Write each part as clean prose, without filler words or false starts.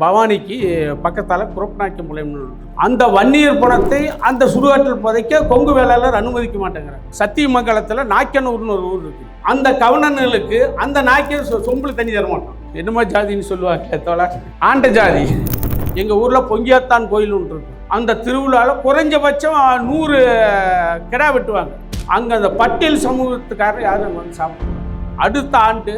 பவானிக்கு பக்கத்தால் குரப்நாயக்கம்பாளையம்னு அந்த வன்னியர் பணத்தை அந்த சுடுகாட்டில் புதைக்க கொங்கு வேளாளர் அனுமதிக்க மாட்டேங்கிறாங்க. சத்தியமங்கலத்தில் நாய்க்கனூர்னு ஒரு ஊர் இருக்குது. அந்த கவர்னர்களுக்கு அந்த நாய்க்கர் சொம்புல தண்ணி தர மாட்டோம். என்னமோ ஜாதின்னு சொல்லுவாங்க தோழர், ஆண்ட ஜாதி. எங்கள் ஊரில் பொங்கியாத்தான் கோயில் ஒன்று இருக்கு. அந்த திருவிழாவில் குறைஞ்சபட்சம் 100 கிடா வெட்டுவாங்க. அங்கே அந்த பட்டியல் சமூகத்துக்காரர் யாரும் வந்து சாப்பிடுவாங்க. அடுத்த ஆண்டு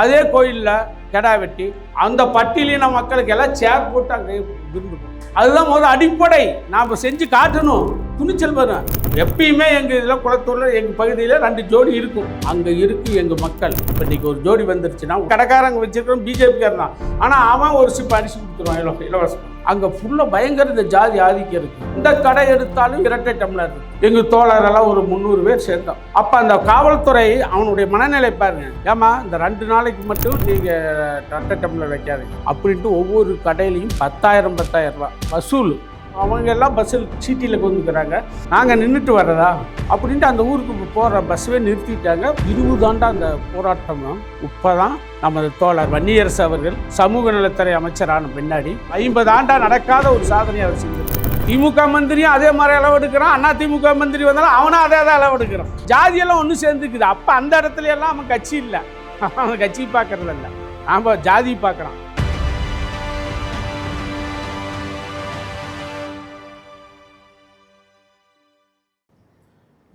அதே கோயிலில் கெடா வெட்டி அந்த பட்டியலின மக்களுக்கு எல்லாம் சேர் போட்டு அங்கே விரும்புகிறோம். அதுதான் முதல் அடிப்படை. நாம் செஞ்சு காட்டணும், துணிச்சல் வரும். எப்பயுமே எங்கள் இதில் குளத்தூரில் எங்கள் பகுதியில் 2 ஜோடி இருக்கும். அங்கே இருக்குது எங்கள் மக்கள். இப்போ இன்றைக்கி ஒரு ஜோடி வந்துருச்சுன்னா கடைக்காரங்க வச்சுருக்கோம், பிஜேபிக்காரன் தான். ஆனால் அவன் ஒரு சிப்பு அரிசி கொடுத்துருவான் இலவசம். அங்கே ஃபுல்லாக பயங்கர இந்த ஜாதி ஆதிக்கம் இருக்குது. இந்த கடை எடுத்தாலும் இரட்டை டம்ளர் இருக்குது. எங்கள் தோழரெல்லாம் ஒரு 300 பேர் சேர்ந்தோம். அப்போ அந்த காவல்துறை அவனுடைய மனநிலை பாருங்க, ஏமா இந்த 2 நாளைக்கு மட்டும் நீங்கள் இரட்டை டம்ளர் வைக்காதீங்க அப்படின்ட்டு ஒவ்வொரு கடையிலையும் 10,000 ரூபா வசூல். அவங்க எல்லாம் பஸ்ஸில் சீட்டியில் கொண்டுக்கிறாங்க. நாங்கள் நின்றுட்டு வர்றதா அப்படின்ட்டு அந்த ஊருக்கு போகிற பஸ்ஸவே நிறுத்திட்டாங்க. 20 ஆண்டா அந்த போராட்டம். இப்போ தான் நமது தோழர் வன்னியரசு அவர்கள் சமூக நலத்துறை அமைச்சரான பின்னாடி 50 ஆண்டா நடக்காத ஒரு சாதனையை அவர் செஞ்சிருக்கார். திமுக மந்திரியும் அதே மாதிரி அளவெடுக்கிறான். அண்ணா திமுக மந்திரி வந்தாலும் அவனும் அதே தான் அளவெடுக்கிறான். ஜாதியெல்லாம் ஒன்று சேர்ந்துக்குது. அப்போ அந்த இடத்துல எல்லாம் அவன் கட்சி இல்லை, அவன் கட்சி பார்க்கறது இல்லை, நாம் ஜாதி பார்க்குறான்.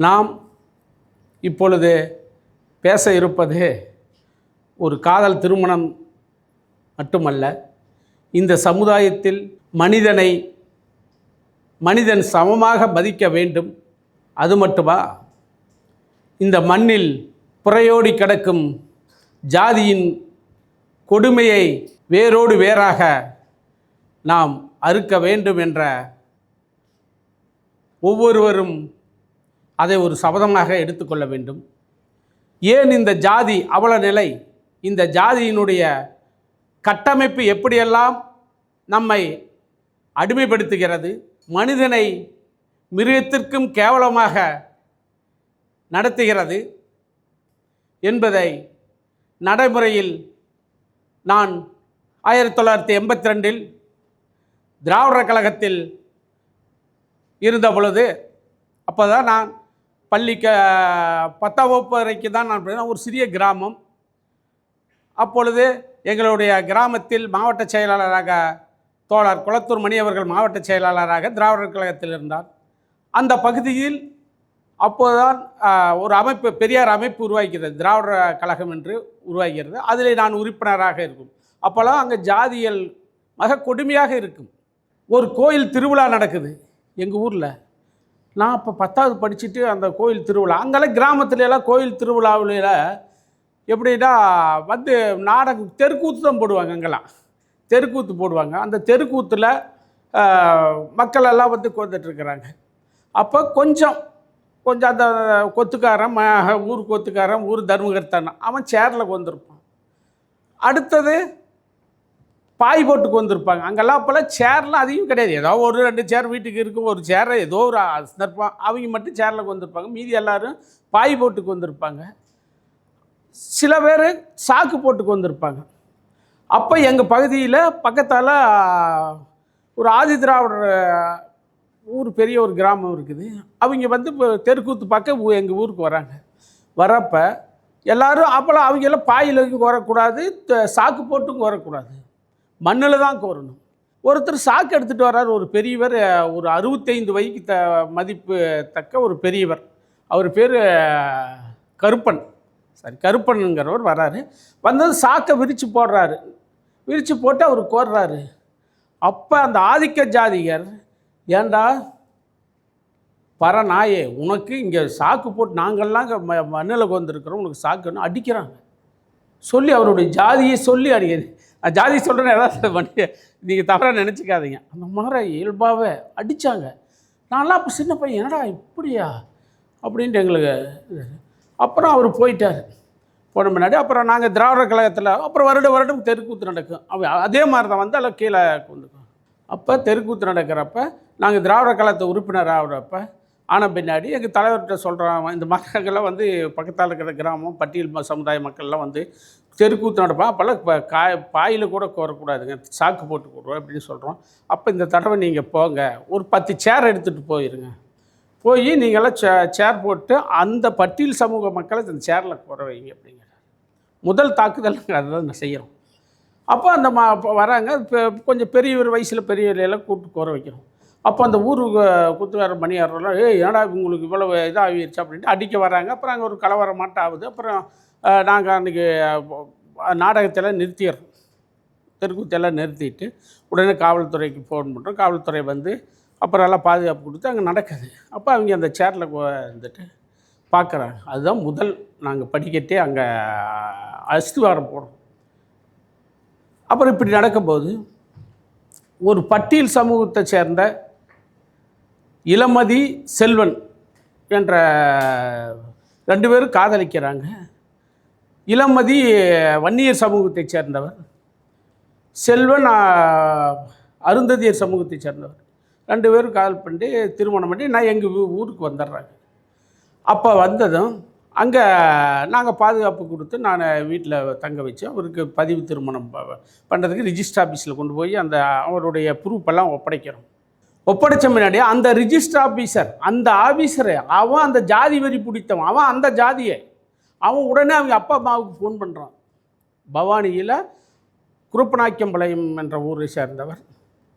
நாம் இப்பொழுது பேச இருப்பது ஒரு காதல் திருமணம் மட்டுமல்ல. இந்த சமுதாயத்தில் மனிதன் சமமாக மதிக்க வேண்டும். அது மட்டுமா, இந்த மண்ணில் புறையோடி கிடக்கும் ஜாதியின் கொடுமையை வேரோடு வேராக நாம் அறுக்க வேண்டும் என்ற ஒவ்வொருவரும் அதை ஒரு சபதமாக எடுத்துக்கொள்ள வேண்டும். ஏன் இந்த ஜாதி அவல நிலை, இந்த ஜாதியினுடைய கட்டமைப்பு எப்படியெல்லாம் நம்மை அடிமைப்படுத்துகிறது, மனிதனை மிருகத்திற்கும் கேவலமாக நடத்துகிறது என்பதை நடைமுறையில் நான் 1982 திராவிடர் கழகத்தில் இருந்த பொழுது, அப்போ தான் நான் பள்ளிக்கு 10ஆம் வகுப்பு வரைக்கும் தான் நான் ஒரு சிறிய கிராமம். அப்பொழுது எங்களுடைய கிராமத்தில் மாவட்ட செயலாளராக தோழர் குளத்தூர் மணி அவர்கள் மாவட்ட செயலாளராக திராவிடர் கழகத்தில் இருந்தார். அந்த பகுதியில் அப்போதுதான் ஒரு அமைப்பு, பெரியார் அமைப்பு உருவாகிறது, திராவிடர் கழகம் என்று உருவாகிறது. அதில் நான் உறுப்பினராக இருக்கும். அப்போல்லாம் அங்கே ஜாதியல் மிக கொடுமையாக இருக்கும். ஒரு கோயில் திருவிழா நடக்குது எங்கள் ஊரில். நான் இப்போ 10வது படிச்சுட்டு அந்த கோயில் திருவிழா, அங்கெல்லாம் கிராமத்துலலாம் கோயில் திருவிழாவில் எப்படின்னா வந்து நாடகம் தெருக்கூத்து தான் போடுவாங்க. அங்கெல்லாம் தெருக்கூத்து போடுவாங்க. அந்த தெருக்கூத்தில் மக்கள் எல்லாம் வந்து கொண்டுட்டுருக்குறாங்க. அப்போ கொஞ்சம் அந்த கொத்துக்காரன், ஊர் கொத்துக்காரன், ஊர் தர்மகர்த்தன், அவன் சேரில் கொண்டிருப்பான். அடுத்தது பாய் போட்டுக்கு வந்திருப்பாங்க. அங்கெல்லாம் அப்போல்லாம் சேர்லாம் அதிகம் கிடையாது. ஏதோ 1-2 சேர் வீட்டுக்கு இருக்கும். ஒரு சேரை ஏதோ ஒரு சந்தர்ப்பம் அவங்க மட்டும் சேரில் வந்திருப்பாங்க. மீதி எல்லோரும் பாய் போட்டுக்கு வந்திருப்பாங்க. சில பேர் சாக்கு போட்டுக்கு வந்திருப்பாங்க. அப்போ எங்கள் பகுதியில் பக்கத்தால் ஒரு ஆதி திராவிடர் ஊர், பெரிய ஒரு கிராமம் இருக்குது. அவங்க வந்து இப்போ தெருக்கூத்து பக்கம் எங்கள் ஊருக்கு வராங்க. வரப்போ எல்லோரும் அப்போல்லாம் அவங்கெல்லாம் பாயில் வரக்கூடாது, சாக்கு போட்டும் வரக்கூடாது, மண்ணில் தான் கோரணும். ஒருத்தர் சாக்கு எடுத்துகிட்டு வர்றார். ஒரு பெரியவர், ஒரு 65 வயதுக்கு மதிப்பு தக்க ஒரு பெரியவர். அவர் பேர் கருப்பனுங்கிறவர் வர்றாரு. வந்தது சாக்கை விரித்து போடுறாரு. விரித்து போட்டு அவர் கோர்றாரு. அப்போ அந்த ஆதிக்க ஜாதிகர், ஏண்டா பரநாயே, உனக்கு இங்கே சாக்கு போட்டு நாங்கள்லாம் மண்ணில் கொண்டிருக்கிறோம், உனக்கு சாக்குன்னு அடிக்கிறாங்க. சொல்லி அவருடைய ஜாதியை சொல்லி அடிக்கிறது. ஜாதி சொல்கிறேன்னு ஏதாவது பண்ணி நீங்கள் தவறாக நினச்சிக்காதீங்க. அந்த மாதிரி இயல்பாகவே அடித்தாங்க. நான்லாம் அப்போ சின்ன பையன், என்னடா இப்படியா அப்படின்ட்டு எங்களுக்கு. அப்புறம் அவர் போயிட்டார். போன முன்னாடி அப்புறம் நாங்கள் திராவிடர் கழகத்தில் அப்புறம் வருடம் தெருக்கூத்து நடக்கும். அதே மாதிரி தான் வந்து அதில் கீழே கொண்டுக்கும். அப்போ தெருக்கூத்து நடக்கிறப்ப நாங்கள் திராவிடர் கழகத்தை உறுப்பினர் ஆகிறப்ப ஆன பின்னாடி எங்கள் தலைவர்கிட்ட சொல்கிறோம், இந்த மக்கள்லாம் வந்து பக்கத்தால் இருக்கிற கிராமம், பட்டியல் சமுதாய மக்கள்லாம் வந்து தெருக்கூத்து நடப்போம். அப்போல்லாம் இப்போ பாயில் கூட கோரக்கூடாதுங்க, சாக்கு போட்டு போடுவோம் அப்படின்னு சொல்கிறோம். அப்போ இந்த தடவை நீங்கள் போங்க, ஒரு 10 சேர் எடுத்துகிட்டு போயிருங்க, போய் நீங்களாம் சேர் போட்டு அந்த பட்டியல் சமூக மக்களை இந்த சேரில் கோர வைங்க அப்படிங்கிறார். முதல் தாக்குதல் அதுதான் செய்கிறோம். அப்போ அந்த வராங்க. இப்போ கொஞ்சம் பெரியவர் வயசில் பெரியவரையெல்லாம் கூப்பிட்டு கோர வைக்கிறோம். அப்போ அந்த ஊருக்கு குத்துக்கார மணியாரெல்லாம் ஏடா உங்களுக்கு இவ்வளவு இதாகிடுச்சு அப்படின்ட்டு அடிக்க வராங்க. அப்புறம் அங்கே ஒரு கலவரம் மாட்டம் ஆகுது. அப்புறம் நாங்கள் அன்றைக்கி நாடகத்தெல்லாம் நிறுத்திடுறோம். தெருக்கூத்தெல்லாம் நிறுத்திட்டு உடனே காவல்துறைக்கு ஃபோன் பண்ணுறோம். காவல்துறை வந்து அப்புறம் எல்லாம் பாதுகாப்பு கொடுத்து அங்கே நடக்குது. அப்போ அவங்க அந்த சேரில் வந்துட்டு பார்க்குறாங்க. அதுதான் முதல் நாங்கள் படிக்கட்டே அங்கே அஸ்திவாரம் போடுறோம். அப்புறம் இப்படி நடக்கும்போது ஒரு பட்டியல் சமூகத்தை சேர்ந்த இளமதி செல்வன் என்ற 2 பேரும் காதலிக்கிறாங்க. இளமதி வன்னியர் சமூகத்தை சேர்ந்தவர், செல்வன் அருந்ததியர் சமூகத்தை சேர்ந்தவர். 2 பேரும் காதல் பண்ணி திருமணம் பண்ணி நான் எங்கள் ஊருக்கு வந்துடுறாங்க. அப்போ வந்ததும் அங்கே நாங்கள் பாதுகாப்பு கொடுத்து நான் வீட்டில் தங்க வச்சு அவருக்கு பதிவு திருமணம் பண்ணுறதுக்கு ரிஜிஸ்டர் ஆஃபீஸில் கொண்டு போய் அந்த அவருடைய ப்ரூஃபெல்லாம் ஒப்படைக்கிறோம். ஒப்படைச்ச முன்னாடி அந்த ரிஜிஸ்டர் ஆஃபீஸர், அந்த ஆஃபீஸரு அவன் அந்த ஜாதி வரி பிடித்தவன், அவன் அந்த ஜாதியை அவன் உடனே அவங்க அப்பா அம்மாவுக்கு ஃபோன் பண்ணுறான். பவானியில் குருப்பநாயக்கம்பாளையம் என்ற ஊரை சேர்ந்தவர்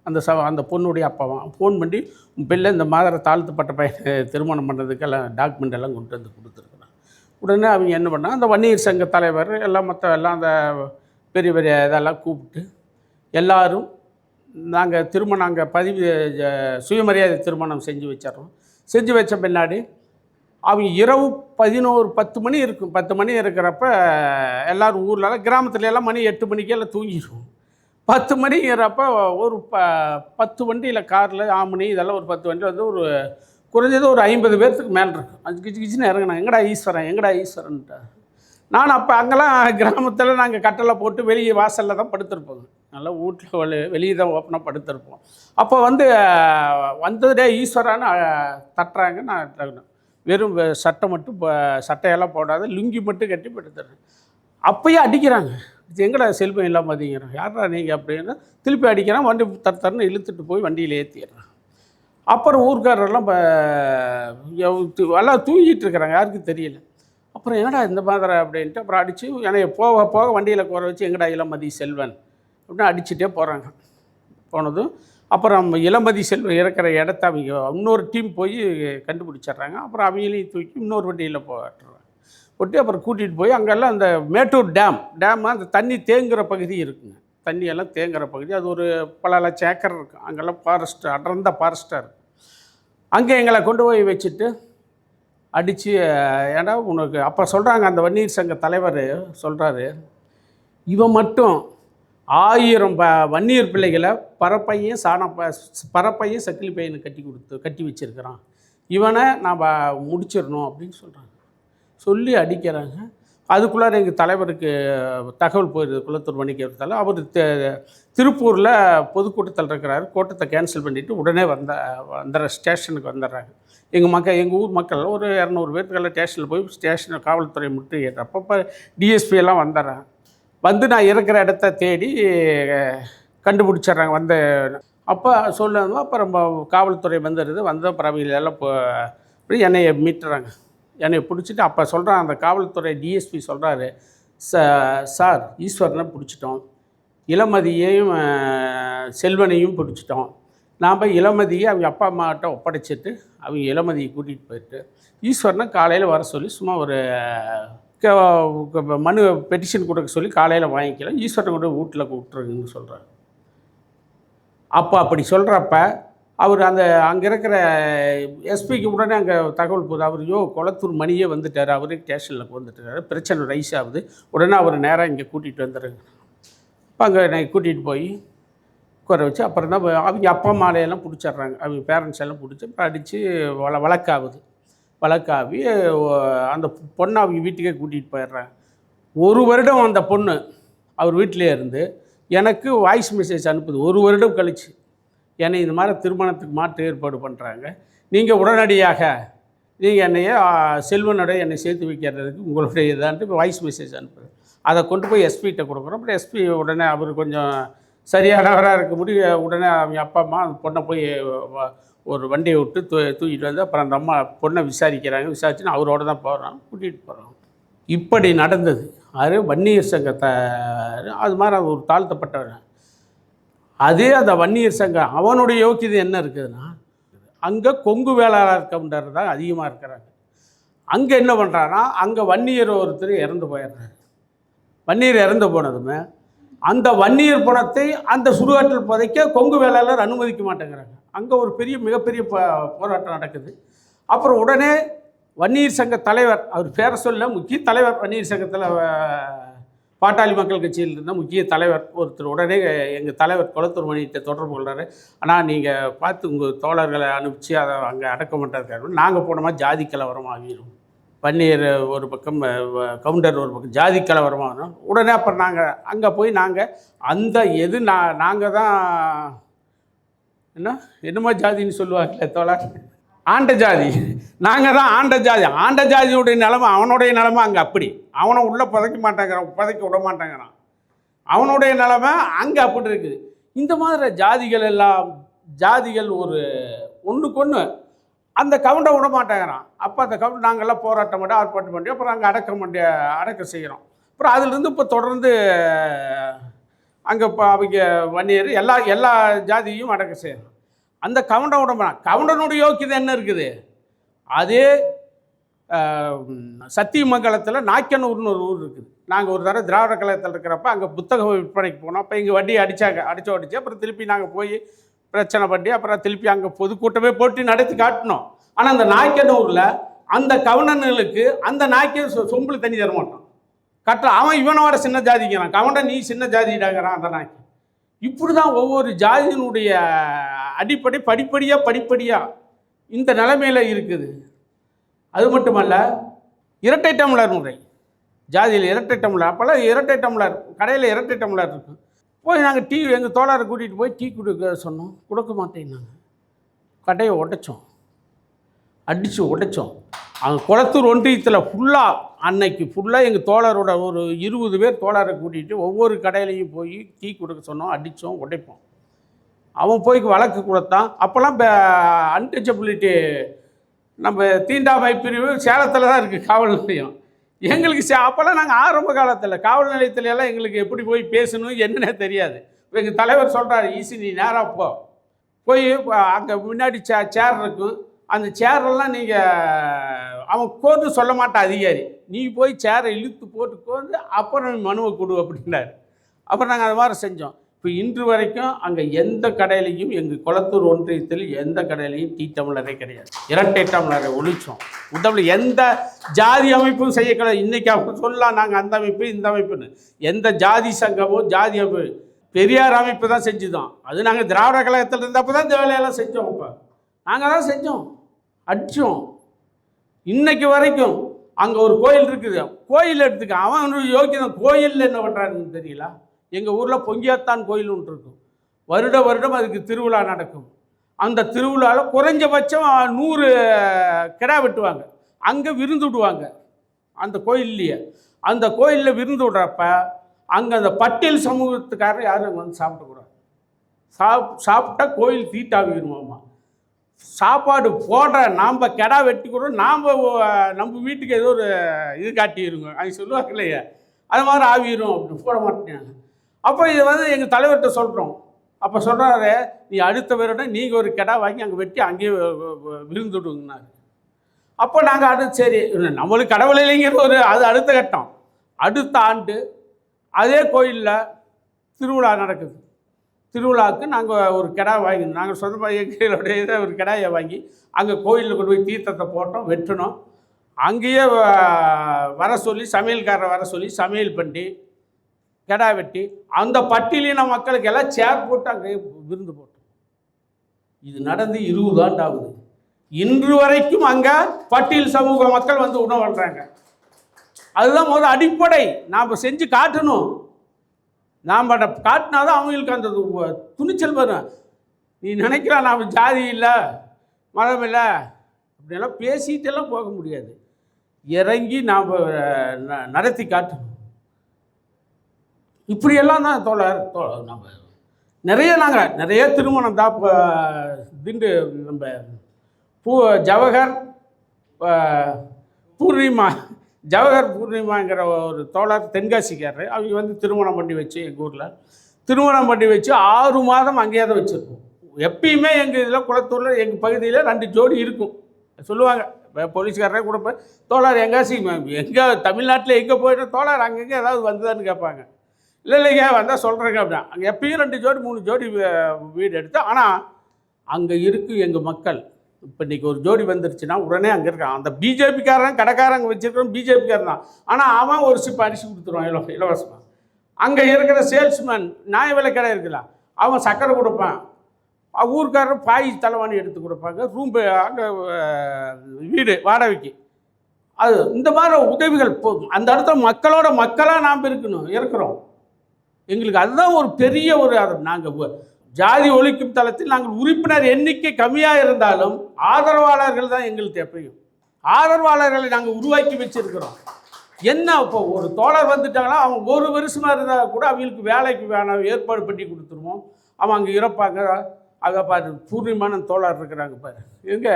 அந்த பொண்ணுடைய அப்பாவான். ஃபோன் பண்ணி உன் பிள்ளை இந்த மாதிரி தாழ்த்தப்பட்ட பையனை திருமணம் பண்ணுறதுக்கெல்லாம் டாக்குமெண்ட் எல்லாம் கொண்டு வந்து கொடுத்துருக்குறான். உடனே அவங்க என்ன பண்ணால் அந்த வன்னியர் சங்க தலைவர் எல்லாம் எல்லாம் அந்த பெரிய பெரிய இதெல்லாம் கூப்பிட்டு எல்லோரும் நாங்கள் பதிவு சுயமரியாதை திருமணம் செஞ்சு வச்சிடறோம். செஞ்சு வச்ச பின்னாடி அவங்க இரவு 10 மணி இருக்கும். 10 மணி இருக்கிறப்ப எல்லோரும் ஊரில் கிராமத்துல எல்லாம் மணி 8 மணிக்கெல்லாம் தூங்கிடுவோம். 10 மணிங்கிறப்ப ஒரு 10 வண்டியில் காரில் ஆமணி இதெல்லாம் ஒரு 10 வண்டி வந்து ஒரு குறைஞ்சது ஒரு 50 பேர்த்துக்கு மேலே இருக்கும். அது கிச்சின்னு இறங்கினாங்க. எங்கடா ஈஸ்வரன்ட்டா. நான் அப்போ அங்கெல்லாம் கிராமத்தில் நாங்கள் கட்டளை போட்டு வெளியே வாசலில் தான் படுத்திருப்போங்க. நல்லா வீட்டில் வெளியே தான் ஓப்பனாக படுத்திருப்போம். அப்போ வந்ததே ஈஸ்வரான்னு தட்டுறாங்க. நான் வெறும் சட்டை மட்டும் சட்டையெல்லாம் போடாத லுங்கி மட்டும் கட்டி படுத்துறேன். அப்போயே அடிக்கிறாங்க. எங்கடா செல்வம் இல்லாமல் அதிங்கிறோம், யாரா நீங்கள் அப்படின்னா திருப்பி அடிக்கிறான். வண்டி தரன்னு இழுத்துட்டு போய் வண்டியில் ஏற்றிடுறான். அப்புறம் ஊர்க்காரெல்லாம் எல்லாம் தூங்கிட்டு இருக்கிறாங்க, யாருக்கும் தெரியல. அப்புறம் என்னடா இந்த மாதிரி அப்படின்ட்டு அப்புறம் அடித்து என்னைய போக போக வண்டியில் குறை வச்சு எங்கடா இளமதி செல்வன் அப்படின்னு அடிச்சுட்டே போகிறாங்க. போனதும் அப்புறம் இளமதி செல்வன் இருக்கிற இடத்த அவங்க இன்னொரு டீம் போய் கண்டுபிடிச்சிட்றாங்க. அப்புறம் அவங்களையும் தூக்கி இன்னொரு வண்டியில் போட்டுறாங்க. போட்டு அப்புறம் கூட்டிகிட்டு போய் அங்கெல்லாம் அந்த மேட்டூர் டேம் அந்த தண்ணி தேங்குகிற பகுதி இருக்குங்க. தண்ணியெல்லாம் தேங்குகிற பகுதி, அது ஒரு பல லட்சம் ஏக்கர் இருக்கும். அங்கெல்லாம் ஃபாரஸ்ட்டு, அடர்ந்த ஃபாரஸ்ட்டாக இருக்கும். அங்கே எங்களை கொண்டு போய் வச்சுட்டு அடித்து ஏன்னா உனக்கு அப்போ சொல்கிறாங்க, அந்த வன்னியர் சங்க தலைவர் சொல்கிறாரு, இவன் மட்டும் 1000 வன்னியர் பிள்ளைகளை பரப்பையும் சக்கிலி பையனை கட்டி வச்சுருக்கிறான், இவனை நாம் முடிச்சிடணும் அப்படின்னு சொல்கிறாங்க. சொல்லி அடிக்கிறாங்க. அதுக்குள்ளார எங்கள் தலைவருக்கு தகவல் போயிடுது. குளத்தூர் வணிகத்தால் அவர் திருப்பூரில் பொதுக்கூட்டத்தில் இருக்கிறாரு. கூட்டத்தை கேன்சல் பண்ணிவிட்டு உடனே ஸ்டேஷனுக்கு வந்துடுறாங்க. எங்கள் ஊர் மக்கள் ஒரு 200 பேர்த்துக்கெல்லாம் ஸ்டேஷனில் போய் ஸ்டேஷனை காவல்துறை முட்டு அப்பப்போ டிஎஸ்பி எல்லாம் வந்துடுறாங்க. நான் இருக்கிற இடத்த தேடி கண்டுபிடிச்சிட்றாங்க. அப்போ சொல்லணும். அப்புறம் காவல்துறை வந்துடுது. அப்புறம் அப்படி என்னையை மீட்டுறாங்க. என்னை பிடிச்சிட்டு அப்போ சொல்கிறான் அந்த காவல்துறை டிஎஸ்பி சொல்கிறாரு, சார் ஈஸ்வரனை பிடிச்சிட்டோம், இளமதியையும் செல்வனையும் பிடிச்சிட்டோம். நாம் இளமதியை அவங்க அப்பா அம்மாட்ட ஒப்படைச்சிட்டு அவங்க இளமதியை கூட்டிகிட்டு போயிட்டு ஈஸ்வரனை காலையில் வர சொல்லி சும்மா ஒரு மனு பெட்டிஷன் கொடுக்க சொல்லி காலையில் வாங்கிக்கலாம், ஈஸ்வரனை கூட வீட்டில் கூப்பிட்டுருங்கன்னு சொல்கிறார். அப்போ அப்படி சொல்கிறப்ப அவர் அங்கே இருக்கிற எஸ்பிக்கு உடனே அங்கே தகவல் போகுது. அவர் குளத்தூர் மணியே வந்துட்டார், அவரே ஸ்டேஷனில் வந்துட்டார், பிரச்சனை ரைஸ் ஆகுது. உடனே அவர் நேராக இங்கே கூட்டிகிட்டு வந்துடுங்க. இப்போ அங்கே நான் கூட்டிகிட்டு போய் உட்கார வச்சு அப்புறம் தான் அவங்க அப்பா அம்மாலையெல்லாம் பிடிச்சிட்றாங்க. அவங்க பேரண்ட்ஸ் எல்லாம் பிடிச்சி அடித்து வழக்காவி அந்த பொண்ணை அவங்க வீட்டுக்கே கூட்டிகிட்டு போயிடுறாங்க. 1 வருடம் அந்த பொண்ணு அவர் வீட்டிலே இருந்து எனக்கு வாய்ஸ் மெசேஜ் அனுப்புது. 1 வருடம் கழிச்சு என்னை இந்த மாதிரி திருமணத்துக்கு மாற்று ஏற்பாடு பண்ணுறாங்க, நீங்கள் உடனடியாக நீங்கள் என்னை செல்வனுடைய என்னை சேர்த்து வைக்கிறதுக்கு உங்களுடைய இதான்ட்டு வாய்ஸ் மெசேஜ் அனுப்புகிறேன். அதை கொண்டு போய் எஸ்பிகிட்ட கொடுக்குறோம். அப்புறம் எஸ்பி உடனே அவர் கொஞ்சம் சரியானவராக இருக்க முடிய உடனே அவங்க அப்பா அம்மா அந்த பொண்ணை போய் ஒரு வண்டியை விட்டு தூக்கிட்டு வந்து அப்புறம் அந்த அம்மா பொண்ணை விசாரிக்கிறாங்க. விசாரிச்சுன்னு அவரோட தான் போகிறோம், கூட்டிகிட்டு போகிறோம். இப்படி நடந்தது. அது வன்னியர் சங்கத்தை அது மாதிரி ஒரு தாழ்த்தப்பட்டவர். அதே அந்த வன்னியர் சங்கம் அவனுடைய யோக்கியது என்ன இருக்குதுன்னா, அங்கே கொங்கு வேளாளர் கவுண்டர் தான் அதிகமாக இருக்கிறாங்க. அங்கே என்ன பண்ணுறான்னா, அங்கே வன்னியர் ஒருத்தர் இறந்து போயிடுறாரு. வன்னியர் இறந்து போனதுமே அந்த வன்னியர் பணத்தை அந்த சுடுகாட்டில் புதைக்க கொங்கு வேளாளர் அனுமதிக்க மாட்டேங்கிறாங்க. அங்கே ஒரு மிகப்பெரிய போராட்டம் நடக்குது. அப்புறம் உடனே வன்னியர் சங்க தலைவர், அவர் பேரை சொல்ல, முக்கிய தலைவர், வன்னியர் சங்கத்தில் பாட்டாளி மக்கள் கட்சியில் இருந்தால் முக்கிய தலைவர் ஒருத்தர் உடனே எங்கள் தலைவர் குளத்தூர் மணிகிட்ட தொடர்பு கொள்கிறாரு. ஆனால் நீங்கள் பார்த்து உங்கள் தோழர்களை அனுப்பிச்சு அதை அங்கே அடக்க மாட்டாருக்காரு. நாங்கள் போனோமா ஜாதி கலவரம் ஆகிடும், வன்னியர் ஒரு பக்கம் கவுண்டர் ஒரு பக்கம், ஜாதி கலவரமாக வரும். உடனே அப்புறம் நாங்கள் அங்கே போய் நாங்கள் அந்த எது நாங்கள் தான் என்னமோ ஜாதின்னு சொல்லுவாங்களே தோழர், ஆண்ட ஜாதி, நாங்கள் தான் ஆண்ட ஜாதி. ஆண்ட ஜாதியுடைய நிலமை அவனுடைய நிலமை அங்கே அப்படி, அவனை உள்ளே புதைக்க விட மாட்டேங்கிறான். அவனுடைய நிலமை அங்கே அப்படி இருக்குது. இந்த மாதிரி ஜாதிகள் ஒரு ஒன்றுக்கு ஒன்று அந்த கவுண்டை விட மாட்டேங்கிறான். அப்போ அந்த கவுண்டர் நாங்கள்லாம் போராட்டம் பண்ணி ஆர்ப்பாட்டம் பண்ணி அப்புறம் அங்கே அடக்க செய்கிறோம். அப்புறம் அதிலிருந்து இப்போ தொடர்ந்து அங்கே இப்போ அவங்க வன்னியர் எல்லா ஜாதியும் அடக்க செய்கிறோம். அந்த கவுண்டை விட மாட்டான். கவுண்டனுடைய யோக்கியதை என்ன இருக்குது? அதே சத்தியமங்கலத்தில் நாய்க்கனூர்னு ஒரு ஊர் இருக்குது. நாங்கள் ஒரு தடவை திராவிட கழகத்தில் இருக்கிறப்ப அங்கே புத்தக விற்பனைக்கு போனோம். அப்போ எங்கள் வண்டியை அடிச்சு அப்புறம் திருப்பி நாங்கள் போய் பிரச்சனை பண்ணி அப்புறம் திருப்பி அங்கே பொதுக்கூட்டமே போட்டு நடத்தி காட்டினோம். ஆனால் அந்த நாய்க்கனூரில் அந்த கவுண்டனுக்கு அந்த நாய்க்கு சொம்பில் தண்ணி தர மாட்டான். அவன் இவனோட சின்ன ஜாதிங்கிறான், கவுண்டன் நீ சின்ன ஜாதிடாங்கிறான் அந்த நாய்க்கு. இப்படி தான் ஒவ்வொரு ஜாதியினுடைய அடிப்படை படிப்படியாக இந்த நிலைமையில் இருக்குது. அது மட்டுமல்ல, இரட்டை டம்ளர் முறை, ஜாதியில் இரட்டை டம்ளர். அப்போல்லாம் இரட்டை டம்ளர் கடையில் இரட்டை டம்ளர் இருக்கும். போய் நாங்கள் எங்கள் தோழரை கூட்டிகிட்டு போய் டீ கொடுக்க சொன்னோம், கொடுக்க மாட்டேன்னாங்க. கடையை அடித்து உடைச்சோம். அங்கே குளத்தூர் ஒன்றியத்தில் அன்னைக்கு ஃபுல்லாக எங்கள் தோழரோட ஒரு 20 பேர் தோழரை கூட்டிகிட்டு ஒவ்வொரு கடையிலையும் போய் டீ கொடுக்க சொன்னோம், அடித்தோம், உடைப்போம். அவன் போய் வழக்கு கொடுத்தான். அப்போல்லாம் அன்டச்சபிலிட்டி நம்ம தீண்டாமை பிரிவு சேலத்தில் தான் இருக்குது, காவல் நிலையம். எங்களுக்கு அப்போல்லாம் நாங்கள் ஆரம்ப காலத்தில் காவல் நிலையத்துலலாம் எங்களுக்கு எப்படி போய் பேசணும் என்னன்னே தெரியாது. இப்போ எங்கள் தலைவர் சொல்கிறார், ஈஸி நீ நேராக போய் அங்கே முன்னாடி சேர் இருக்கும், அந்த சேரெல்லாம் நீங்கள் அவன் கோர்ட்டு சொல்ல மாட்டான் அதிகாரி, நீ போய் சேரை இழுத்து போட்டு கோர்ந்து அப்புறம் மனுவை கொடு அப்படின்னாரு. அப்புறம் நாங்கள் அது மாதிரி செஞ்சோம். இப்போ இன்று வரைக்கும் அங்கே எந்த கடையிலையும் எங்கள் குளத்தூர் ஒன்றியத்தில் எந்த கடையிலையும் டீ டம்ளரே கிடையாது. இரட்டை டம்ளரை ஒழிச்சோம். உடம்புல எந்த ஜாதி அமைப்பும் செய்யக்கூடாது. இன்றைக்கி அவங்க சொல்லலாம் நாங்கள் அந்த அமைப்பு இந்த அமைப்புன்னு. எந்த ஜாதி சங்கமோ ஜாதி அமைப்பு பெரியார் அமைப்பு தான் செஞ்சுதான். அது நாங்கள் திராவிட கழகத்தில் இருந்தப்போ தான் இந்த வேலையெல்லாம் செஞ்சோம். இப்போ நாங்கள் தான் செஞ்சோம், அடித்தோம். இன்னைக்கு வரைக்கும் அங்கே ஒரு கோயில் இருக்குது, கோயில் எடுத்துக்க அவன் யோக்கியம். கோயிலில் என்ன பண்ணுறாருன்னு தெரியல. எங்கள் ஊரில் பொங்கியாத்தான் கோயில் ஒன்று இருக்கும். வருடம் அதுக்கு திருவிழா நடக்கும். அந்த திருவிழாவில் குறைஞ்சபட்சம் 100 கிடா வெட்டுவாங்க. அங்கே விருந்து விடுவாங்க அந்த கோயில்லையே. அந்த கோயிலில் விருந்து விடுறப்ப அங்கே அந்த பட்டியல் சமூகத்துக்காரர் யாரும் அங்கே வந்து சாப்பிடக்கூடாது. சாப்பிட்டா கோயில் தீட்டாகிடுவோம்மா. சாப்பாடு போடுற நாம் கிடா வெட்டி கூட நம்ம வீட்டுக்கு ஏதோ ஒரு இது காட்டிடுங்க, அவங்க சொல்லுவாங்க இல்லையா, அது மாதிரி ஆகிடும் அப்படின்னு போட மாட்டேங்க. அப்போ இதை வந்து எங்கள் தலைவர்கிட்ட சொல்கிறோம். அப்போ சொல்கிறாரு, நீ அடுத்த வருடம் நீங்கள் ஒரு கிடா வாங்கி அங்கே வெட்டி அங்கேயே விருந்துடுங்கன்னாரு. அப்போ நாங்கள் சரி நம்மளுக்கு கடவுள் இல்லைங்கிற அது அடுத்த கட்டம். அடுத்த ஆண்டு அதே கோயிலில் திருவிழா நடக்குது. திருவிழாவுக்கு நாங்கள் ஒரு கிடா வாங்கி நாங்கள் சொந்தமாக எங்களுடைய இதை ஒரு கிடாயை வாங்கி அங்கே கோயிலில் கொண்டு போய் தீர்த்தத்தை போட்டோம், வெட்டினோம். அங்கேயே சமையல்காரரை வர சொல்லி சமையல் பண்ணி கிடா வெட்டி அந்த பட்டியலின மக்களுக்கு எல்லாம் சேர் போட்டு அங்கே விருந்து போட்டோம். இது நடந்து 20 ஆண்டு ஆகுது. இன்று வரைக்கும் அங்கே பட்டியல் சமூக மக்கள் வந்து உணவு பண்ணுறாங்க. அதுதான் முதல் அடிப்படை. நாம் செஞ்சு காட்டணும். நாம் காட்டினா தான் அவங்களுக்கு அந்த துணிச்சல் வரும். நீ நினைக்கலாம் நாம் ஜாதி இல்லை மதம் இல்லை அப்படியெல்லாம் பேசிகிட்டெல்லாம் போக முடியாது. இறங்கி நாம் நடத்தி காட்டணும். இப்படியெல்லாம் தான் தோழர் நம்ம நிறைய திருமணம் தான் திண்டு நம்ம ஜவஹர் பூர்ணிமாங்கிற ஒரு தோழர் தென்காசிக்காரர். அவங்க வந்து திருமணம் பண்ணி வச்சு எங்கள் ஊரில் திருமணம் பண்ணி வச்சு 6 மாதம் அங்கேயே தான் வச்சுருக்கோம். எப்பயுமே எங்கள் இதில் குளத்தூரில் எங்கள் பகுதியில் 2 ஜோடி இருக்கும் சொல்லுவாங்க. இப்போ போலீஸ்காரரே கூட தோழர் எங்கே தமிழ்நாட்டில் எங்கே போயிட்டு தோழர் அங்கங்கே ஏதாவது வந்ததான்னு கேட்பாங்க. இல்லைங்க வந்தால் சொல்கிறேங்க அப்படின்னா. அங்கே எப்பயும் 2 ஜோடி 3 ஜோடி வீடு எடுத்து, ஆனால் அங்கே இருக்குது எங்கள் மக்கள். இப்போ இன்றைக்கி ஒரு ஜோடி வந்துருச்சுன்னா உடனே அங்கே இருக்கான். அந்த பிஜேபிக்காரன் கடைக்காரங்க வச்சுருக்கோம் பிஜேபிக்காரன் தான். ஆனால் அவன் ஒரு சிப் அரிசி கொடுத்துருவான் இலவசமாக. அங்கே இருக்கிற சேல்ஸ்மேன் நியாய விலை கடை இருக்குல்ல, அவன் சக்கரை கொடுப்பான். ஊருக்காரர் பாய் தலைவாணி எடுத்து கொடுப்பாங்க. ரூம் அங்கே வீடு வாடகைக்கு. அது இந்த மாதிரி உதவிகள் போகும். அந்த இடத்துல மக்களோட மக்களாக நாம் இருக்கிறோம். எங்களுக்கு அதுதான் ஒரு பெரிய அது நாங்கள் ஜாதி ஒழிக்கும் தளத்தில் நாங்கள் உறுப்பினர் எண்ணிக்கை கம்மியாக இருந்தாலும் ஆதரவாளர்கள் தான் எங்களுக்கு எப்பயும். ஆதரவாளர்களை நாங்கள் உருவாக்கி வச்சுருக்கிறோம். என்ன இப்போ ஒரு தோழர் வந்துட்டாங்கன்னா அவங்க 1 வருஷமாக இருந்தால் கூட அவங்களுக்கு வேலைக்கு வேணாம் ஏற்பாடு பண்ணி கொடுத்துருவோம். அவன் அங்கே இறப்பாங்க. அதை பாரு பூர்ணிமான தோழர் இருக்கிறாங்க பாரு. எங்கே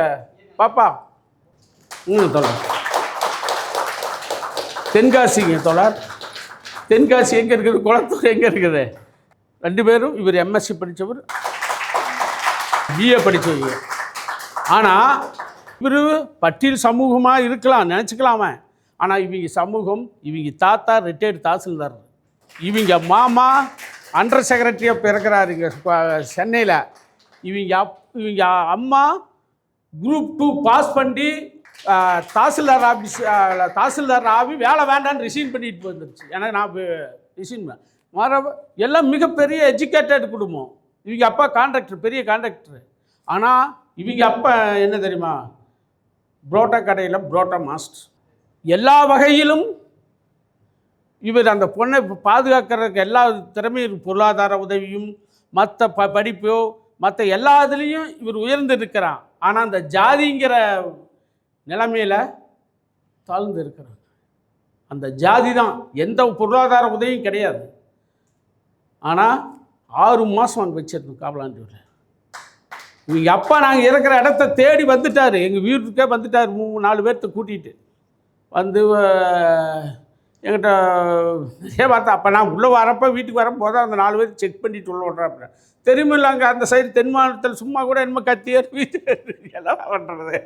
பாப்பா தோழர் தென்காசிங்க தோழர். தென்காசி எங்கே இருக்குது? குளத்தூர் எங்கே இருக்குது? 2 பேரும் இவர் எம்எஸ்சி படித்தவர், பிஏ படித்தவங்க. ஆனால் இவர் பட்டியல் சமூகமாக இருக்கலாம் நினச்சிக்கலாமே. ஆனால் இவங்க சமூகம், இவங்க தாத்தா ரிட்டையர்டு தாசில்தார், இவங்க மாமா அண்டர் செக்ரட்டரியாக பிறக்கிறாரு இங்கே சென்னையில். இவங்க அம்மா குரூப் 2 பாஸ் பண்ணி தாசில்தார் ஆகி வேலை வேண்டான்னு ரிசைன் பண்ணிட்டு வந்துருச்சு. ஏன்னா நான் ரிசைன் எல்லாம் மிகப்பெரிய எஜுகேட்டட் குடும்பம். இவங்க அப்பா கான்ட்ராக்டர், பெரிய கான்ட்ராக்டர். ஆனால் இவங்க அப்பா என்ன தெரியுமா? புரோட்டா கடையில் புரோட்டா மாஸ்டர். எல்லா வகையிலும் இவர் அந்த பொண்ணை பாதுகாக்கிறதுக்கு எல்லா திறமையும், பொருளாதார உதவியும் மற்ற படிப்போ மற்ற எல்லா இதுலேயும் இவர் உயர்ந்து இருக்கிறான். ஆனால் அந்த ஜாதிங்கிற நிலைமையில் தாழ்ந்து இருக்கிறாங்க. அந்த ஜாதி தான், எந்த பொருளாதார உதவியும் கிடையாது. ஆனால் 6 மாதம் அங்கே வச்சிருந்தோம் காவலாண்டியூரில். இவங்க அப்பா நாங்கள் இருக்கிற இடத்த தேடி வந்துட்டார், எங்கள் வீட்டுக்கே வந்துட்டார். 3-4 பேர்த்த கூட்டிகிட்டு வந்து என்கிட்ட பார்த்தா அப்போ நான் உள்ளே வரப்போ வீட்டுக்கு வரப்போ தான் அந்த 4 பேர் செக் பண்ணிட்டு உள்ள விட்றாப்புல. தெரியுமில்ல அங்கே அந்த சைடு தென் மாவட்டத்தில் சும்மா கூட என்னமோ கத்தியார் வீட்டு எல்லாம் பண்ணுறது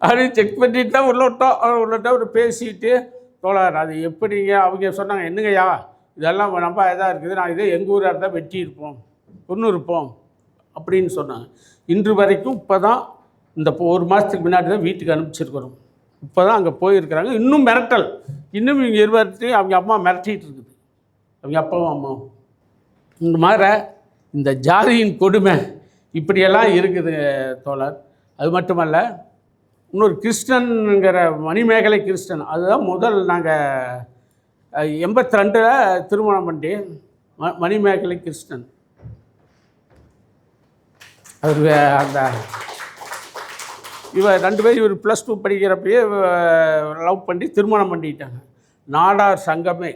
அப்படின்னு செக் பண்ணிட்டு தான் உள்ளிட்ட ஒரு பேசிட்டு தோழர் அது எப்படிங்க அவங்க சொன்னாங்க. என்னங்கய்யா இதெல்லாம் நம்ம இதாக இருக்குது, நான் இதே எங்கள் ஊராக இருந்தால் வெட்டி இருப்போம், கொன்று இருப்போம் அப்படின்னு சொன்னாங்க. இன்று வரைக்கும் இப்போ தான் இந்த 1 மாதத்துக்கு முன்னாடி தான் வீட்டுக்கு அனுப்பிச்சிருக்கிறோம். இப்போ தான் அங்கே போயிருக்கிறாங்க. இன்னும் மிரட்டல், இன்னும் இவங்க இருவர்த்தையும் அவங்க அம்மா மிரட்டிகிட்டு இருக்குது, அவங்க அப்பாவும் அம்மாவும். இந்த மாதிரி இந்த ஜாதியின் கொடுமை இப்படியெல்லாம் இருக்குது தோழர். அது மட்டுமல்ல, இன்னொரு கிறிஸ்டனுங்கிற மணிமேகலை கிறிஸ்டன், அதுதான் முதல் நாங்கள் 82 திருமணம் பண்ணி மணிமேகலை கிறிஸ்டன். அவர் அந்த இவர் 2 பேரும் இவர் +2 படிக்கிறப்பயே லவ் பண்ணி திருமணம் பண்ணிட்டாங்க. நாடார் சங்கமே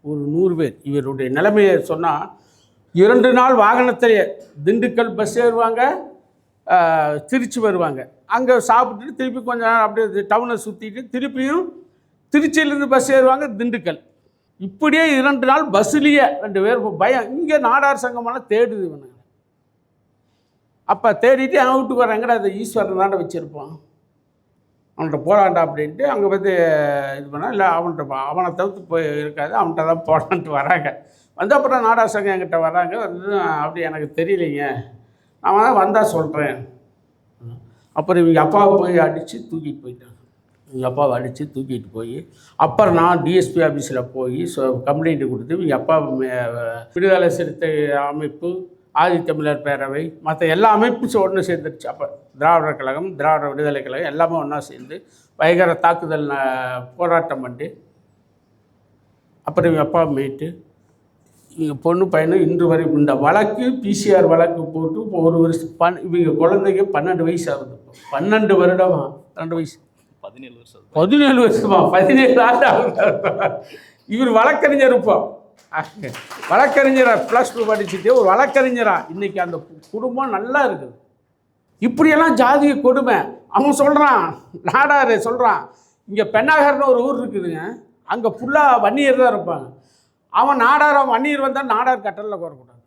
ஒரு 100 பேர். இவருடைய நிலைமையை சொன்னால் 2 நாள் வாகனத்திலே திண்டுக்கல் பஸ் ஏறுவாங்க, திருச்சி வருவாங்க. அங்கே சாப்பிட்டுட்டு திருப்பி கொஞ்ச நேரம் அப்படியே டவுனை சுற்றிட்டு திருப்பியும் திருச்சியிலேருந்து பஸ் ஏறுவாங்க திண்டுக்கல். இப்படியே 2 நாள் பஸ்ஸுலேயே 2 பேர் பயம். இங்கே நாடார் சங்கமெல்லாம் தேடுது இவனுங்க. அப்போ தேடிட்டு என் வீட்டுக்கு வராங்கடா, அதை ஈஸ்வரன் தாண்ட வச்சுருப்பான், அவன்கிட்ட போகலான்டா அப்படின்ட்டு அங்கே வந்து இது பண்ணால் இல்லை அவனை தவிர்த்து போய் இருக்காது, அவன்கிட்ட தான் போகலான்ட்டு வராங்க. வந்து அப்புறம் நாடார் சங்கம் என்கிட்ட வராங்க. வந்து அப்படி எனக்கு தெரியலைங்க, நான் தான் வந்தால் சொல்கிறேன். அப்புறம் இவங்க அப்பாவை போய் அடித்து தூக்கிட்டு போயிட்டாங்க. இவங்க அப்பாவை அடித்து தூக்கிட்டு போய் அப்புறம் நான் டிஎஸ்பி ஆஃபீஸில் போய் கம்ப்ளைண்ட்டு கொடுத்து இவங்க அப்பா விடுதலை சிறுத்தை அமைப்பு, ஆதித்தமிழர் பேரவை, மற்ற எல்லா அமைப்பும் ஒன்று சேர்ந்துருச்சு. அப்போ திராவிடர் கழகம், திராவிட விடுதலை கழகம் எல்லாமே ஒன்றா சேர்ந்து பயங்கர தாக்குதல் போராட்டம் பண்ணி அப்புறம் இவங்க அப்பா மீட்டு இவங்க பொண்ணு பையனும் இன்று வரை இந்த வழக்கு பிசிஆர் வழக்கு போட்டு இப்போ 1 வருஷம் இவங்க குழந்தைங்க 12 வயசு ஆகுது. 12 வருடமா? 12 வயசு 17 வருஷமா? 17 ஆண்டு ஆகுது. இவர் வழக்கறிஞர் இப்போ வழக்கறிஞரை +2 படிச்சுட்டு ஒரு வழக்கறிஞரா இன்றைக்கி அந்த குடும்பம் நல்லா இருக்குது. இப்படியெல்லாம் ஜாதிய கொடுமை. அவன் சொல்கிறான், நாடார் சொல்கிறான், இங்கே பெண்ணாகர்னு ஒரு ஊர் இருக்குதுங்க, அங்கே ஃபுல்லாக வன்னியர் தான் இருப்பாங்க. அவன் நாடார், அவன் வன்னியர் வந்தால் நாடார் கட்டலில் கோரக்கூடாது.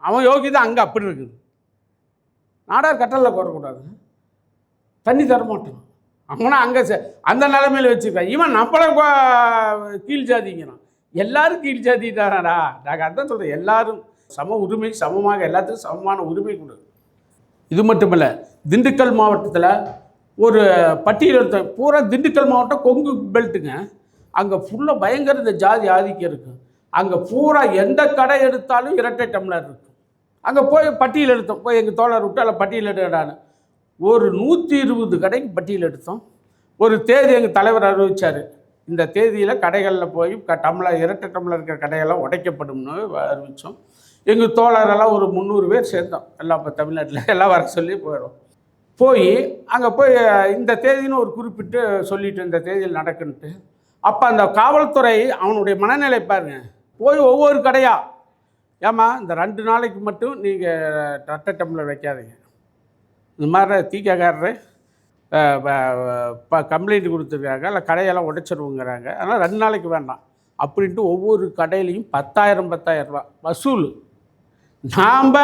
அவன் யோகிதை அங்கே அப்படி இருக்குது. நாடார் கட்டலில் கோரக்கூடாது, தண்ணி தரமாட்டான். அவனா அங்கே அந்த நிலைமையில் வச்சுருக்கான். இவன் நம்மளை கீழ் ஜாதிங்கிறான். எல்லாரும் கீழ் ஜாதி தானடா. நாங்கள் அதான் சொல்கிறேன், எல்லாரும் சம உரிமை, சமமாக எல்லாத்துக்கும் சமமான உரிமை கொடு. இது மட்டுமில்லை, திண்டுக்கல் மாவட்டத்தில் ஒரு பட்டியல் எடுத்த பூரா திண்டுக்கல் மாவட்டம் கொங்கு பெல்ட்டுங்க. அங்கே ஃபுல்லாக பயங்கர இந்த ஜாதி ஆதிக்கம் இருக்குது. அங்கே பூரா எந்த கடை எடுத்தாலும் இரட்டை டம்ளர் இருக்குது. அங்கே போய் பட்டியல் எடுத்தோம், போய் எங்கள் தோழர் விட்டு அதில் பட்டியல் எடுக்கிறான்னு ஒரு 120 கடைக்கு பட்டியல் எடுத்தோம். ஒரு தேதி எங்கள் தலைவர் அறிவித்தார், இந்த தேதியில் கடைகளில் போய் டம்ளர் இரட்டை டம்ளர் இருக்கிற கடையெல்லாம் உடைக்கப்படும்னு அறிவித்தோம். எங்கள் தோழரெல்லாம் ஒரு 300 பேர் சேர்ந்தோம். எல்லாம் இப்போ தமிழ்நாட்டில் எல்லாம் வர சொல்லி போயிடும். போய் அங்கே போய் இந்த தேதின்னு ஒரு குறிப்பிட்டு சொல்லிவிட்டு இந்த தேதியில் நடக்குன்ட்டு. அப்போ அந்த காவல்துறை அவனுடைய மனநிலை பாருங்க, போய் ஒவ்வொரு கடையாக, ஏம்மா இந்த 2 நாளைக்கு மட்டும் நீங்கள் இரட்டை டம்ளர் வைக்காதீங்க, இந்த மாதிரி தீக்காக்காரரு கம்ப்ளைண்ட் கொடுத்துருக்காங்க, இல்லை கடையெல்லாம் உடைச்சிருவோங்கிறாங்க, அதனால் 2 நாளைக்கு வேண்டாம் அப்படின்ட்டு ஒவ்வொரு கடையிலையும் 10,000 ரூபா வசூல். நாம்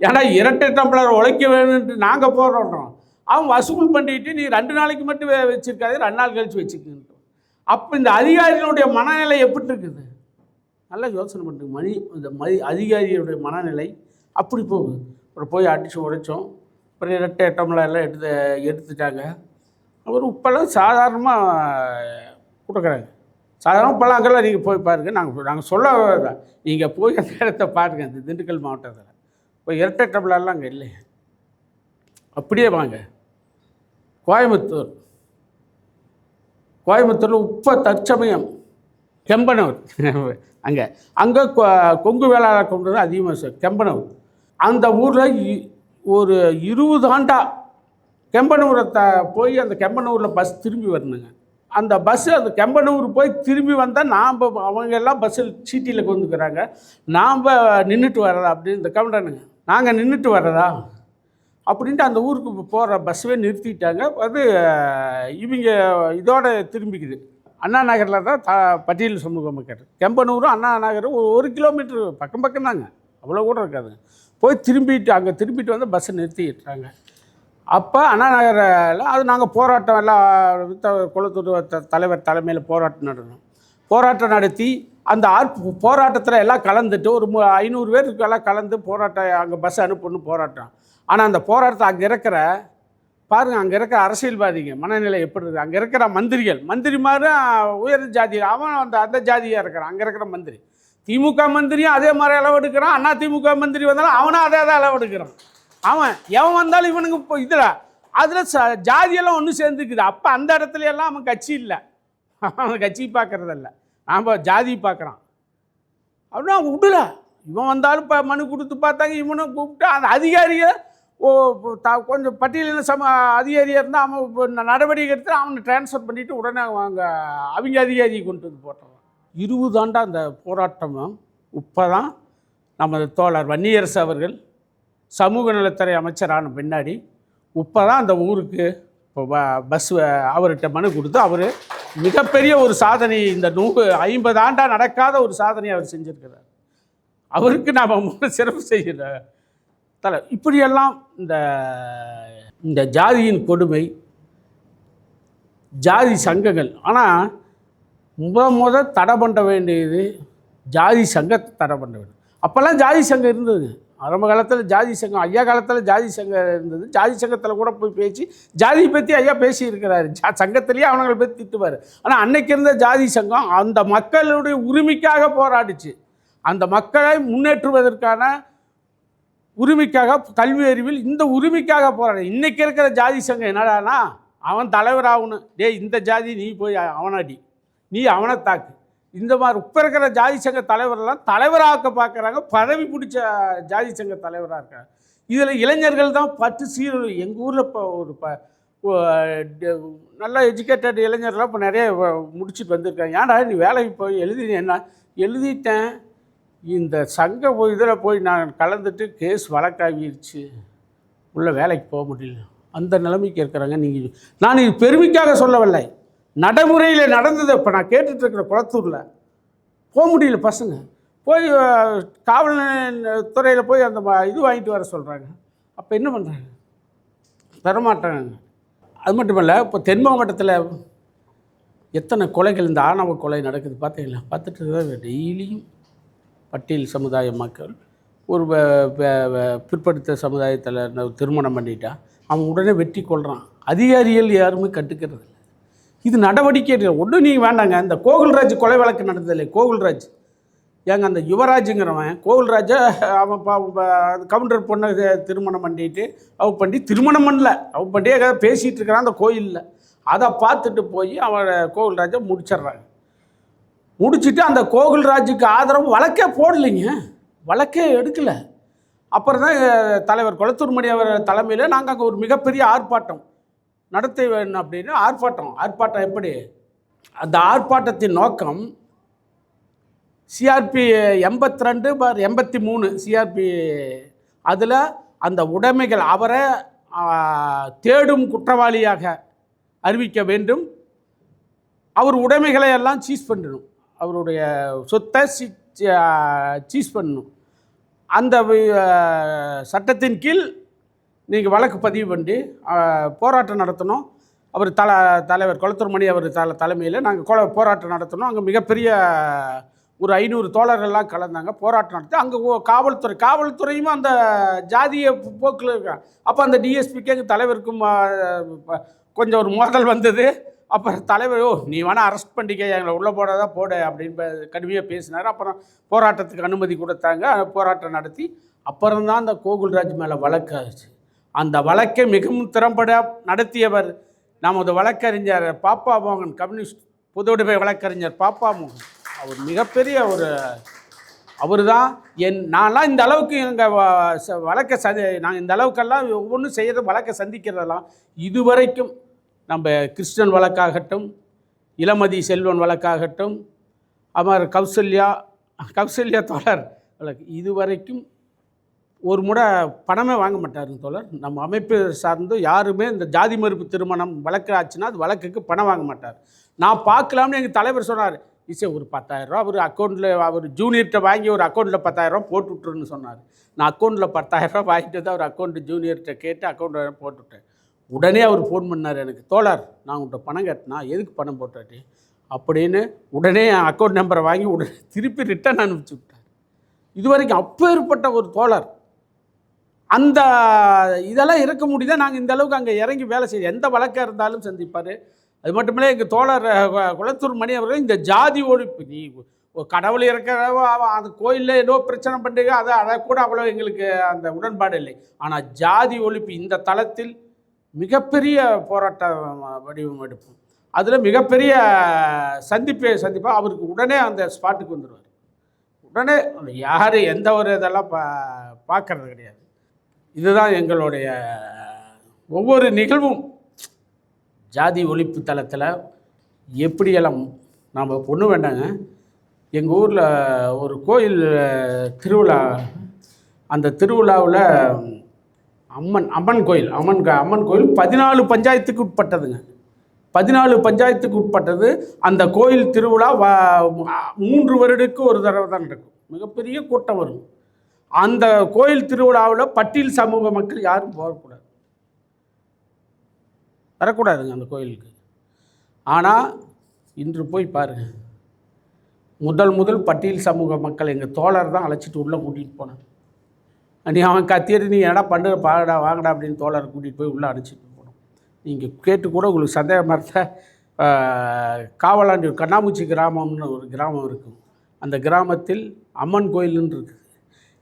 ஏன்னா இரட்டை டம்ளர் உழைக்க வேணுன்ட்டு நாங்கள் போடுறோம், அவன் வசூல் பண்ணிட்டு நீ 2 நாளைக்கு மட்டும் வச்சுருக்காது, 2 நாள் கழித்து வச்சுக்கிட்டு. அப்போ இந்த அதிகாரிகளுடைய மனநிலை எப்படி இருக்குது நல்லா யோசனை பண்ணுங்க. இந்த அதிகாரிகளுடைய மனநிலை அப்படி போகுது. அப்புறம் போய் அடித்து உடைச்சோம். அப்புறம் இரட்டை டம்ளர்லாம் எடுத்துட்டாங்க. அவர் உப்பெல்லாம் சாதாரணமாக கொடுக்குறாங்க. சாதாரண உப்பெல்லாம் அங்கெல்லாம் நீங்கள் போய் பாருங்கள். நாங்கள் சொல்ல நீங்கள் போய் அந்த இடத்த பாருங்கள். இந்த திண்டுக்கல் மாவட்டத்தில் இப்போ இரட்டை டம்ளர்லாம் அங்கே இல்லை. அப்படியே வாங்க கோயம்புத்தூரில் உப்பை தற்சமயம் கெம்பனூர் அங்கே கொங்கு வேளாளர் கொண்டு தான் அதிகமாக சார். கெம்பனூர் அந்த ஊரில் ஒரு 20 ஆண்டா கெம்பனூரை போய் அந்த கெம்பனூரில் பஸ் திரும்பி வரணுங்க. அந்த பஸ்ஸு அந்த கெம்பனூர் போய் திரும்பி வந்தால் அவங்க எல்லாம் பஸ்ஸில் சீட்டியில் கொண்டுக்கிறாங்க, நாம் நின்றுட்டு வர்றதா அப்படின்னு இந்த கவுண்டனுங்க, நாங்கள் நின்றுட்டு வர்றதா அப்படின்ட்டு அந்த ஊருக்கு போகிற பஸ்ஸவே நிறுத்திட்டாங்க. அது இவங்க இதோட திரும்பிக்குது. அண்ணா நகரில் தான் பட்டியல் சமூக மக்கள். கெம்பனூரும் அண்ணா நகரும் 1 கிலோமீட்டர் பக்கம் தாங்க, அவ்வளோ கூட இருக்காது. போய் அங்கே திரும்பிட்டு வந்து பஸ்ஸை நிறுத்திட்டாங்க. அப்போ அண்ணா நகரில் அது நாங்கள் போராட்டம் எல்லாம் குளத்தூர் தலைவர் தலைமையில் போராட்டம் நடத்தி அந்த போராட்டத்தில் எல்லாம் கலந்துட்டு ஒரு 500 பேருக்கு எல்லாம் கலந்து போராட்டம் அங்கே பஸ் அனுப்பணும் போராட்டம். ஆனால் அந்த போராட்டத்தை அங்கே இருக்கிற பாருங்கள், அங்கே இருக்கிற அரசியல்வாதிங்க மனநிலை எப்படி இருக்குது. அங்கே இருக்கிற மந்திரி மாதிரி உயர் ஜாதி, அவன் அந்த ஜாதியாக இருக்கிறான். அங்கே இருக்கிற மந்திரி, திமுக மந்திரியும் அதே மாதிரி அளவு எடுக்கிறான். அண்ணா திமுக மந்திரி வந்தாலும் அவனும் அதே அளவு எடுக்கிறான். எவன் வந்தாலும் இவனுக்கு இப்போ அதில் ஜாதியெல்லாம் ஒன்று சேர்ந்துக்குது. அப்போ அந்த இடத்துல எல்லாம் அவன் கட்சி இல்லை, அவன் கட்சி பார்க்குறதில்ல, நாம் ஜாதி பார்க்குறான். அப்படின்னா விடல. இவன் வந்தாலும் இப்போ மனு கொடுத்து பார்த்தாங்க, இவனும் கூப்பிட்டு அந்த அதிகாரியை கொஞ்சம் பட்டியலின அதிகாரியாக இருந்தால் அவன் நடவடிக்கை எடுத்து அவனை டிரான்ஸ்ஃபர் பண்ணிவிட்டு உடனே அவங்க அதிகாரியை கொண்டு வந்து போட்டுறான். 20 ஆண்டா அந்த போராட்டமும். இப்போ தான் நமது தோழர் வன்னியரசு அவர்கள் சமூக நலத்துறை அமைச்சரான பின்னாடி இப்போ தான் அந்த ஊருக்கு இப்போ பஸ் அவர்கிட்ட மனு கொடுத்து அவர் மிகப்பெரிய ஒரு சாதனை, இந்த 50 ஆண்டா நடக்காத ஒரு சாதனையை அவர் செஞ்சுருக்கிறார். அவருக்கு நாம் சிறப்பு செய்கிற இப்படியெல்லாம் இந்த ஜாதியின் கொடுமை, ஜாதி சங்கங்கள். ஆனால் தடை பண்ண வேண்டியது ஜாதி சங்கத்தை தடை பண்ண வேண்டும். அப்போல்லாம் ஜாதி சங்கம் இருந்ததுங்க. ஆரம்ப காலத்தில் ஜாதி சங்கம், ஐயா காலத்தில் ஜாதி சங்கம் இருந்தது. ஜாதி சங்கத்தில் கூட போய் பேசி ஜாதியை பற்றி ஐயா பேசியிருக்கிறாரு. சங்கத்திலேயே அவங்களை பற்றி திட்டுவார். ஆனால் அன்னைக்கு இருந்த ஜாதி சங்கம் அந்த மக்களுடைய உரிமைக்காக போராடிச்சு. அந்த மக்களை முன்னேற்றுவதற்கான உரிமைக்காக, கல்வி அறிவில் இந்த உரிமைக்காக போராடு. இன்றைக்கி இருக்கிற ஜாதி சங்கம் என்னடானா, அவன் தலைவராகணும், இந்த ஜாதி நீ போய் அவனாடி, நீ அவனை தாக்கு, இந்த மாதிரி இப்போ இருக்கிற ஜாதி சங்க தலைவரெல்லாம் தலைவராக பார்க்குறாங்க. பதவி பிடிச்ச ஜாதி சங்க தலைவராக இருக்காங்க. இதில் இளைஞர்கள் தான் பட்டு சீரழி. எங்கள் ஊரில் இப்போ நல்லா எஜுகேட்டட் இளைஞர்லாம் இப்போ நிறைய முடிச்சுட்டு வந்திருக்காங்க. ஏன்டா நீ வேலைக்கு போய் என்ன எழுதிட்டேன், இந்த சங்க இதில் போய் நான் கலந்துட்டு கேஸ் வழக்காகிருச்சு, உள்ள வேலைக்கு போக முடியல, அந்த நிலைமைக்கு இருக்கிறாங்க. நீங்கள் நான் இது பெருமைக்காக சொல்லவில்லை, நடைமுறையில் நடந்தது. இப்போ நான் கேட்டுட்ருக்கிற குளத்தூரில் போக முடியல பசங்க, போய் காவல் துறையில் போய் அந்த இது வாங்கிட்டு வர சொல்கிறாங்க. அப்போ என்ன பண்ணுறாங்க? தரமாட்டாங்க. அது மட்டும் இல்லை, இப்போ தென் மாவட்டத்தில் எத்தனை கொலைகள், இந்த ஆணவ கொலை நடக்குது பார்த்தீங்களா? பார்த்துட்டு தான் டெய்லியும் பட்டியல் சமுதாய மக்கள் ஒரு பிற்படுத்த சமுதாயத்தில் திருமணம் பண்ணிட்டா அவன் உடனே வெட்டி கொள்கிறான். அதிகாரிகள் யாருமே கட்டுக்கிறது இல்லை. இது நடவடிக்கை ஒன்றும் நீங்கள் வேண்டாங்க. இந்த கோகுல்ராஜ் கொலை வழக்கு நடந்ததில்லை, கோகுல்ராஜ் ஏங்க அந்த யுவராஜுங்கிறவன் கோகுல்ராஜை அவன் கவுண்டர் பொண்ணை திருமணம் பண்ணிட்டு பண்ணி திருமணம் பண்ணல, பண்ணி ஏதாவது பேசிகிட்டு இருக்கிறான் அந்த கோயிலில். அதை பார்த்துட்டு போய் அவன் கோகுல்ராஜை முடிச்சிட்றாங்க. முடிச்சுட்டு அந்த கோகுல்ராஜுக்கு ஆதரவு வழக்கே போடலைங்க, வழக்கே எடுக்கலை. அப்புறம் தான் தலைவர் குளத்தூர் மணி அவர் தலைமையில் நாங்கள் அங்கே ஒரு மிகப்பெரிய ஆர்ப்பாட்டம் நடத்த வேணும் அப்படின்னு ஆர்ப்பாட்டம் எப்படி? அந்த ஆர்ப்பாட்டத்தின் நோக்கம் சிஆர்பி 82/83 சிஆர்பி, அதில் அந்த உடைமைகள் அவரை தேடும் குற்றவாளியாக அறிவிக்க வேண்டும், அவர் உடைமைகளை எல்லாம் சீஸ் பண்ணணும், அவருடைய சொத்தை சீஸ் பண்ணணும். அந்த சட்டத்தின் கீழ் நீங்கள் வழக்கு பதிவு பண்ணி போராட்டம் நடத்தணும். அவர் தலைவர் குளத்தூர் மணி அவர் தலைமையில் நாங்கள் போராட்டம் நடத்தணும். அங்கே மிகப்பெரிய ஒரு 500 தோழர்கள்லாம் கலந்தாங்க, போராட்டம் நடத்தி. அங்கே காவல்துறையும் அந்த ஜாதிய போக்கில் இருக்காங்க. அப்போ அந்த டிஎஸ்பிக்கு எங்கள் தலைவருக்கும் கொஞ்சம் ஒரு மோதல் வந்தது. அப்புறம் தலைவர், நீ வேணால் அரெஸ்ட் பண்ணிக்க, எங்களை உள்ளே போடாதான் போட அப்படின்னு கடுமையாக பேசினார். அப்புறம் போராட்டத்துக்கு அனுமதி கொடுத்தாங்க, போராட்டம் நடத்தி அப்புறம்தான் அந்த கோகுல்ராஜ் மேலே வழக்கு ஆச்சு. அந்த வழக்கை மிகவும் திறம்பட நடத்தியவர் நமது வழக்கறிஞர் பாப்பா மோகன், கம்யூனிஸ்ட் பொது உடைமை வழக்கறிஞர் பாப்பா மோகன். அவர் மிகப்பெரிய அவர் தான் நான்லாம் இந்த அளவுக்கு எங்கள் வழக்கை நாங்கள் இந்த அளவுக்கெல்லாம் ஒவ்வொன்றும் செய்கிறது, வழக்கை சந்திக்கிறதெல்லாம் இதுவரைக்கும் நம்ம கிருஷ்ணன் வழக்காகட்டும், இளமதி செல்வன் வழக்காகட்டும், அமர் கௌசல்யா தோழர் வழக்கு, இதுவரைக்கும் ஒரு முறை பணமே வாங்க மாட்டாருங்க தோழர். நம்ம அமைப்பு சார்ந்து யாருமே இந்த ஜாதி மறுப்பு திருமணம் வழக்கு ஆச்சுன்னா அது வழக்குக்கு பணம் வாங்க மாட்டார். நான் பார்க்கலாம்னு எங்கள் தலைவர் சொன்னார். ஒரு 10,000 அவர் அக்கௌண்ட்டில், அவர் ஜூனியர்கிட்ட வாங்கி ஒரு அக்கௌண்ட்டில் 10,000 போட்டு விட்ருன்னு சொன்னார். நான் அக்கௌண்ட்டில் 10,000 வாங்கிட்டு வந்து அவர் அக்கௌண்ட்டு ஜூனியர்கிட்ட கேட்டு அக்கௌண்ட்டில் போட்டுவிட்டேன். உடனே அவர் ஃபோன் பண்ணார் எனக்கு, தோழர் நான் உங்கள்கிட்ட பணம் கட்டினா எதுக்கு பணம் போட்டாட்டி அப்படின்னு உடனே என் அக்கௌண்ட் நம்பரை வாங்கி உடனே திருப்பி ரிட்டர்ன் அனுப்பிச்சி விட்டார். இதுவரைக்கும் அப்பேற்பட்ட ஒரு தோழர். அந்த இதெல்லாம் இருக்க முடியுதா? நாங்கள் இந்த அளவுக்கு அங்கே இறங்கி வேலை செய்ய எந்த வழக்காக இருந்தாலும் சந்திப்பார். அது மட்டுமில்லை எங்கள் தோழர் குளத்தூர் மணி அவர்கள் இந்த ஜாதி ஒழிப்பு, நீ கடவுள் இருக்கிறவோ அந்த கோயிலில் ஏதோ பிரச்சனை பண்ணுறீங்க, அதை கூட அவ்வளோ எங்களுக்கு அந்த உடன்பாடு இல்லை. ஆனால் ஜாதி ஒழிப்பு இந்த தளத்தில் மிகப்பெரிய போராட்ட வடிவம் எடுப்போம். அதில் மிகப்பெரிய சந்திப்பாக அவருக்கு உடனே அந்த ஸ்பாட்டுக்கு வந்துடுவார். உடனே யார் எந்த ஒரு இதெல்லாம் பார்க்கறது கிடையாது. இதுதான் எங்களுடைய ஒவ்வொரு நிகழ்வும் ஜாதி ஒழிப்பு தளத்தில் எப்படியெல்லாம் நாம் பொண்ணு வேண்டாங்க. எங்கள் ஊரில் ஒரு கோயில் திருவிழா, அந்த திருவிழாவில் அம்மன் கோயில் 14 பஞ்சாயத்துக்கு உட்பட்டதுங்க. 14 பஞ்சாயத்துக்கு உட்பட்டது. அந்த கோயில் திருவிழா 3 வருடத்துக்கு ஒரு தடவை தான் நடக்கும். மிகப்பெரிய கூட்டம் வரும். அந்த கோயில் திருவிழாவில் பட்டியல் சமூக மக்கள் யாரும் போகக்கூடாது, வரக்கூடாதுங்க அந்த கோயிலுக்கு. ஆனால் இன்று போய் பாருங்கள், முதல் பட்டியல் சமூக மக்கள் எங்கள் தோழர் தான் அழைச்சிட்டு உள்ளே கூட்டிகிட்டு போனான். நீ அவன் கத்திட்டு நீ என்னடா பண்ணுற பாடா வாங்கடா அப்படின்னு தோழரை கூட்டிகிட்டு போய் உள்ளே அழைச்சிட்டு போனோம். நீங்கள் கேட்டு கூட உங்களுக்கு சந்தேகமாக இருந்தால் காவலாண்டி கண்ணாமூச்சி கிராமம்னு ஒரு கிராமம் இருக்கும். அந்த கிராமத்தில் அம்மன் கோயில்னு இருக்குது.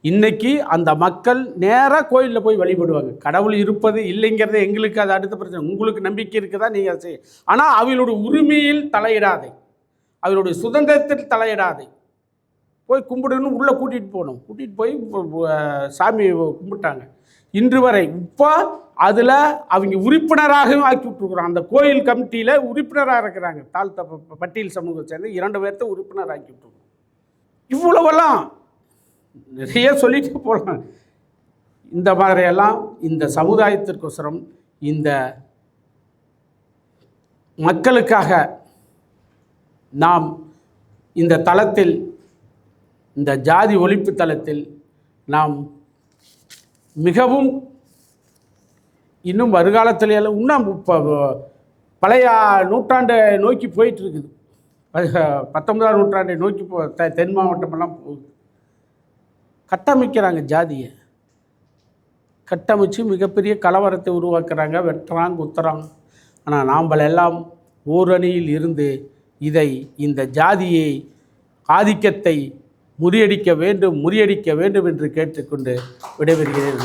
இன்றைக்கி அந்த மக்கள் நேராக கோயிலில் போய் வழிபடுவாங்க. கடவுள் இருப்பது இல்லைங்கிறது எங்களுக்கு அது அடுத்த பிரச்சனை. உங்களுக்கு நம்பிக்கை இருக்குதா, நீங்கள் அதை செய்ய. ஆனால் அவளுடைய உரிமையில் தலையிடாதே, அவளுடைய சுதந்திரத்தில் தலையிடாதே. போய் கும்பிடுன்னு உள்ளே கூட்டிகிட்டு போகணும். கூட்டிகிட்டு போய் சாமி கும்பிட்டாங்க. இன்று வரை. இப்போ அதில் அவங்க உறுப்பினராகவும் ஆக்கி விட்டுருக்குறோம். அந்த கோயில் கமிட்டியில் உறுப்பினராக இருக்கிறாங்க. தாழ்த்த பட்டியல் சமூகத்தை சேர்ந்து 2 பேர்த்த உறுப்பினர் ஆக்கி விட்டுருக்குறோம். இவ்வளவெல்லாம் நிறைய சொல்லிட்டு போகலாம். இந்த மாதிரியெல்லாம் இந்த சமுதாயத்திற்கோசரம், இந்த மக்களுக்காக நாம் இந்த தளத்தில், இந்த ஜாதி ஒழிப்பு தளத்தில் நாம் மிகவும் இன்னும் வருகாலத்தில் இன்னும் இப்போ பழைய நூற்றாண்டை நோக்கி போயிட்டு இருக்குது. 19ஆம் நூற்றாண்டை நோக்கி தென் மாவட்டமெல்லாம் போகுது. கட்டமைக்கிறாங்க, ஜாதியை கட்டமைச்சு மிகப்பெரிய கலவரத்தை உருவாக்குறாங்க, வெட்டுறாங்க, குத்துறாங்க. ஆனால் நாம்பளெல்லாம் ஓரணியில் இருந்து இந்த ஜாதியை ஆதிக்கத்தை முறியடிக்க வேண்டும் என்று கேட்டுக்கொண்டு விடைபெறுகிறேன்.